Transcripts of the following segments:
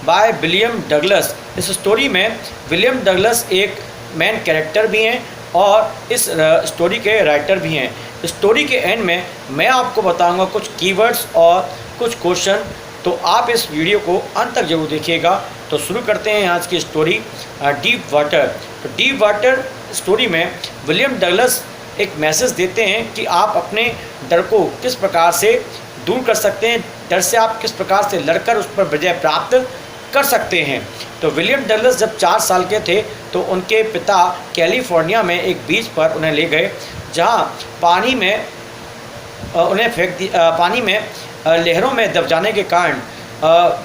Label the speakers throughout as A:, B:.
A: By William Douglas. इस story में William Douglas एक मेन कैरेक्टर भी हैं और इस स्टोरी के राइटर भी हैं। स्टोरी के एंड में मैं आपको बताऊंगा कुछ कीवर्ड्स और कुछ क्वेश्चन, तो आप इस वीडियो को अंत तक जरूर देखिएगा। तो शुरू करते हैं आज की स्टोरी डीप वाटर। तो डीप वाटर स्टोरी में विलियम डगलस एक मैसेज देते हैं कि आप अपने डर को किस प्रकार से दूर कर सकते हैं, डर से आप किस प्रकार से लड़कर उस पर विजय प्राप्त कर सकते हैं। तो विलियम डगलस जब 4 साल के थे तो उनके पिता कैलिफोर्निया में एक बीच पर उन्हें ले गए, जहां पानी में उन्हें फेंक दी। पानी में लहरों में दब जाने के कारण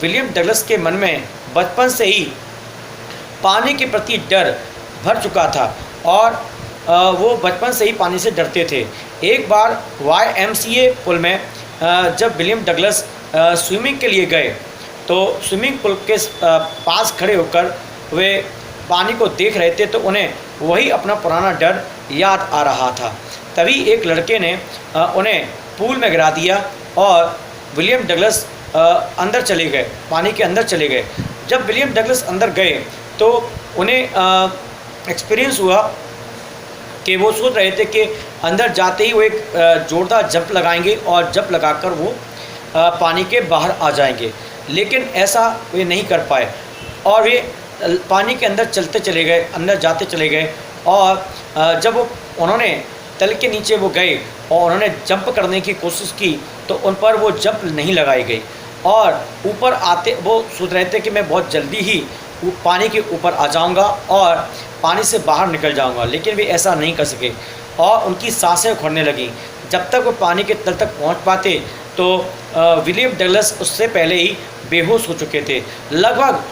A: विलियम डगलस के मन में बचपन से ही पानी के प्रति डर भर चुका था और वो बचपन से ही पानी से डरते थे। एक बार YMCA पुल में जब विलियम डगलस स्विमिंग के लिए गए तो स्विमिंग पूल के पास खड़े होकर वे पानी को देख रहे थे, तो उन्हें वही अपना पुराना डर याद आ रहा था। तभी एक लड़के ने उन्हें पूल में गिरा दिया और विलियम डगलस अंदर चले गए, पानी के अंदर चले गए। जब विलियम डगलस अंदर गए तो उन्हें एक्सपीरियंस हुआ कि वो सोच रहे थे कि अंदर जाते ही वो एक जोरदार जंप लगाएंगे और जंप लगाकर वो पानी के बाहर आ जाएंगे, लेकिन ऐसा वे नहीं कर पाए और वे पानी के अंदर चलते चले गए, अंदर जाते चले गए। और जब उन्होंने तल के नीचे वो गए और उन्होंने जंप करने की कोशिश की तो उन पर वो जंप नहीं लगाई गई और ऊपर आते वो सोच रहे थे कि मैं बहुत जल्दी ही पानी के ऊपर आ जाऊंगा और पानी से बाहर निकल जाऊंगा, लेकिन वे ऐसा नहीं कर सके और उनकी सांसें उखड़ने लगीं। जब तक वो पानी के तल तक पहुंच पाते तो विलियम डगलस उससे पहले ही बेहोश हो चुके थे। लगभग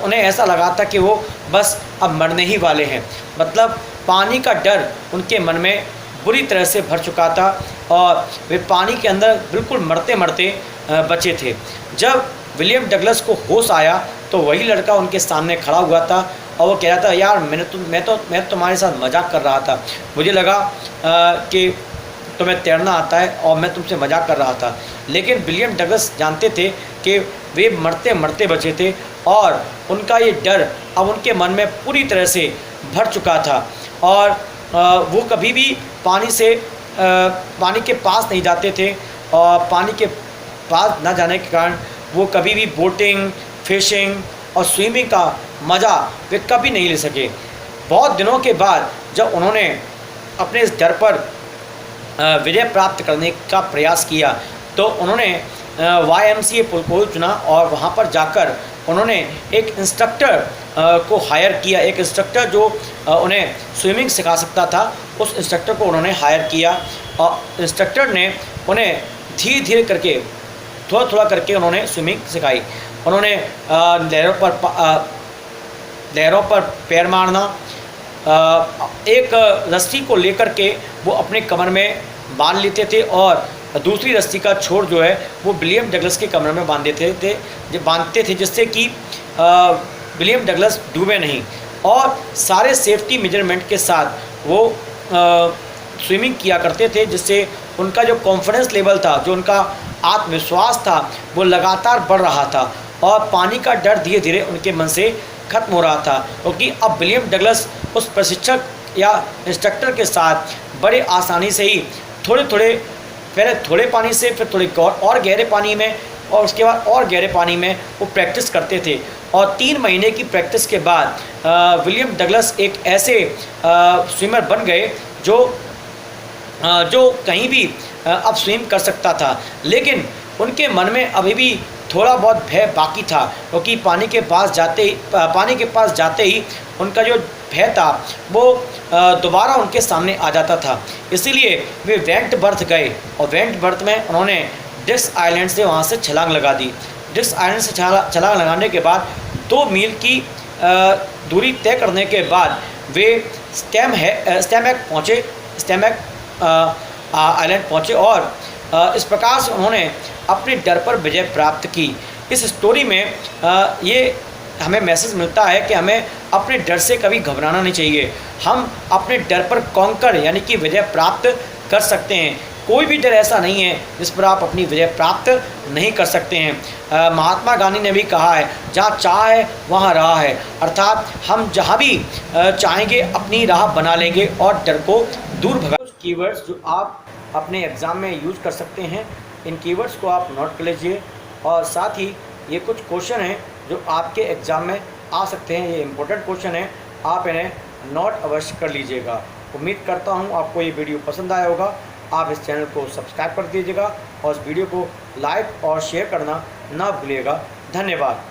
A: उन्हें ऐसा लगा था कि वो बस अब मरने ही वाले हैं। मतलब पानी का डर उनके मन में बुरी तरह से भर चुका था और वे पानी के अंदर बिल्कुल मरते मरते बचे थे। जब विलियम डगलस को होश आया तो वही लड़का उनके सामने खड़ा हुआ था और वो कह रहा था, यार मैं तुम्हारे साथ मजाक कर रहा था, मुझे लगा कि तुम्हें तैरना आता है और मैं तुमसे मजाक कर रहा था। लेकिन विलियम डगलस जानते थे कि वे मरते मरते बचे थे और उनका ये डर अब उनके मन में पूरी तरह से भर चुका था और वो कभी भी पानी के पास नहीं जाते थे और पानी के पास न जाने के कारण वो कभी भी बोटिंग, फिशिंग और स्विमिंग का मज़ा वे कभी नहीं ले सके। बहुत दिनों के बाद जब उन्होंने अपने इस डर पर विजय प्राप्त करने का प्रयास किया तो उन्होंने YMCA पुल को चुना और वहाँ पर जाकर उन्होंने एक इंस्ट्रक्टर को हायर किया। एक इंस्ट्रक्टर जो उन्हें स्विमिंग सिखा सकता था, उस इंस्ट्रक्टर को उन्होंने हायर किया और इंस्ट्रक्टर ने उन्हें धीरे धीरे करके थोड़ा थोड़ा करके उन्होंने स्विमिंग सिखाई। उन्होंने लहरों पर पैर मारना, एक रस्सी को लेकर के वो अपने कमर में बांध लेते थे और दूसरी रस्सी का छोर जो है वो विलियम डगलस के कमर में बांधते थे जिससे कि विलियम डगलस डूबे नहीं। और सारे सेफ्टी मेजरमेंट के साथ वो स्विमिंग किया करते थे, जिससे उनका जो कॉन्फिडेंस लेवल था, जो उनका आत्मविश्वास था, वो लगातार बढ़ रहा था और पानी का डर धीरे धीरे उनके मन से खत्म हो रहा था, क्योंकि अब विलियम डगलस उस प्रशिक्षक या इंस्ट्रक्टर के साथ बड़े आसानी से ही पहले थोड़े पानी से, फिर थोड़े और गहरे पानी में और उसके बाद और गहरे पानी में वो प्रैक्टिस करते थे। और 3 महीने की प्रैक्टिस के बाद विलियम डगलस एक ऐसे स्विमर बन गए जो कहीं भी अब स्विम कर सकता था। लेकिन उनके मन में अभी भी थोड़ा बहुत भय बाकी था, क्योंकि पानी के पास जाते ही उनका जो भय था वो दोबारा उनके सामने आ जाता था। इसीलिए वे वेंट बर्थ गए और वेंट बर्थ में उन्होंने डिस्क आइलैंड से वहाँ से छलांग लगा दी। डिस्क आइलैंड से छलांग लगाने के बाद 2 मील की दूरी तय करने के बाद वे स्टैमैक आइलैंड पहुँचे और इस प्रकार से उन्होंने अपने डर पर विजय प्राप्त की। इस स्टोरी में ये हमें मैसेज मिलता है कि हमें अपने डर से कभी घबराना नहीं चाहिए। हम अपने डर पर कॉन्कर यानी कि विजय प्राप्त कर सकते हैं। कोई भी डर ऐसा नहीं है जिस पर आप अपनी विजय प्राप्त नहीं कर सकते हैं। महात्मा गांधी ने भी कहा है, जहाँ चाह है वहाँ राह है, अर्थात हम जहाँ भी चाहेंगे अपनी राह बना लेंगे और डर को दूर भगा। कुछ कीवर्ड्स जो आप अपने एग्ज़ाम में यूज़ कर सकते हैं, इन कीवर्ड्स को आप नोट कर लीजिए, और साथ ही ये कुछ क्वेश्चन हैं जो आपके एग्ज़ाम में आ सकते हैं। ये इंपॉर्टेंट क्वेश्चन है, आप इन्हें नोट अवश्य कर लीजिएगा। उम्मीद करता हूँ आपको ये वीडियो पसंद आया होगा। आप इस चैनल को सब्सक्राइब कर दीजिएगा और इस वीडियो को लाइक और शेयर करना ना भूलिएगा। धन्यवाद।